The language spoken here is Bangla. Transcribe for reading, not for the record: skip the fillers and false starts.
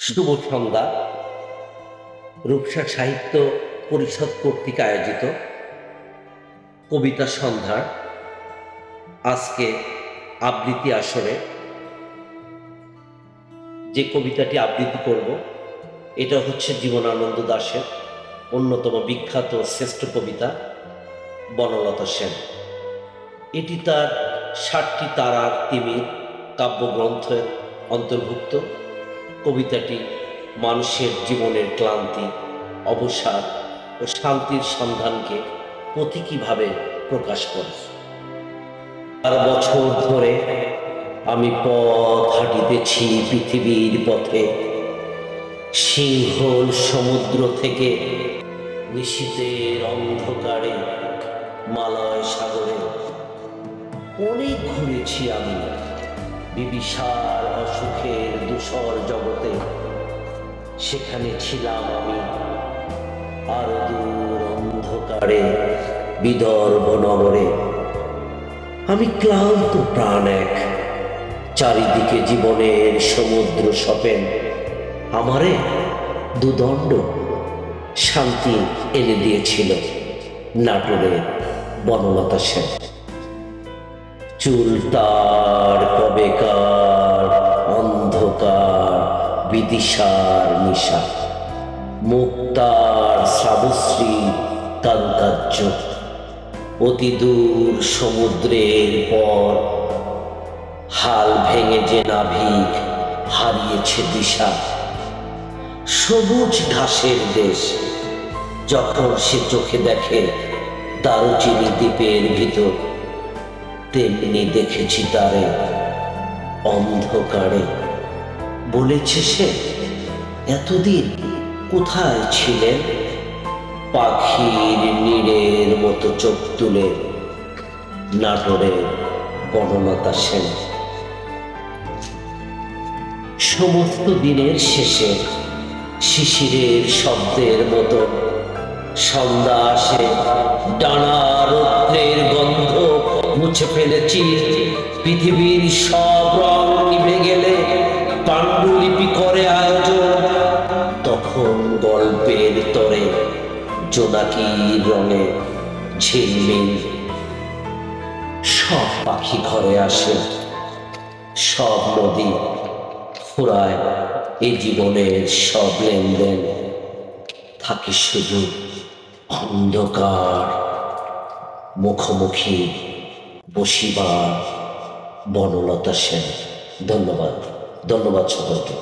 শুভ সন্ধ্যা। রূপসা সাহিত্য পরিষদ কর্তৃক আয়োজিত কবিতা সন্ধ্যার আজকে আবৃত্তি আসরে যে কবিতাটি আবৃত্তি করব এটা হচ্ছে জীবনানন্দ দাশের অন্যতম বিখ্যাত শ্রেষ্ঠ কবিতা বনলতা সেন। এটি তার 60টি তারার তিমির কাব্যগ্রন্থের অন্তর্ভুক্ত। কবিতাটি মানুষের জীবনের ক্লান্তি, অবসাদ ও শান্তির সন্ধানকে প্রতীকীভাবে প্রকাশ করে। 4 বছর ধরে আমি পথ হাঁটিতেছি পৃথিবীর পথে, সিংহল সমুদ্র থেকে নিশীথের অন্ধকারে মালয় সাগরে। অনেক ঘুরেছি আমি বিবিসার অসুখের ধূসর জগতে, সেখানে ছিলাম আমি আরো দূর অন্ধকারে বিদর্ভ নগরে। আমি ক্লান্ত প্রাণ এক, চারিদিকে জীবনের সমুদ্র সপেন, আমারে দুদণ্ড শান্তি এনে দিয়েছিল নাটোরের বনলতা সেন। চুল তার কবেকার অন্ধকার বিদিশার নিশা, মুক্তার শ্রাবশ্রী কাঙ্কাজ্য, অতি দূর সমুদ্রের পর হাল ভেঙে যে নাবিক হারিয়েছে দিশা। সবুজ ঘাসের দেশ যখন সে চোখে দেখে দারুচিনি দ্বীপের ভিতর, তেমনি দেখেছি তারে অন্ধকারে। বলেছে সে, এতদিন কোথায় ছিলেন? পাখির নীড়ের মতো চোখ তুলে নাটোরের বনলতা সেন। সমস্ত দিনের শেষে শিশিরের শব্দের মতো সন্ধ্যা আসে, ডানা রৌদ্রের গন্ধ মুছে ফেলেছি। পৃথিবীর সব রং নিভে গেলে পাণ্ডুলিপি করে আয়োজন, তখন গল্পের তরে জোনাকির রঙে ঝিলমিল। সব পাখি ঘরে আসে, সব নদী ফুরায় এই জীবনের সব লেনদেন, থাকে শুধু অন্ধকার মুখোমুখি বসিবার বনলতা সেন। ধন্যবাদ, ধন্যবাদ সকলকে।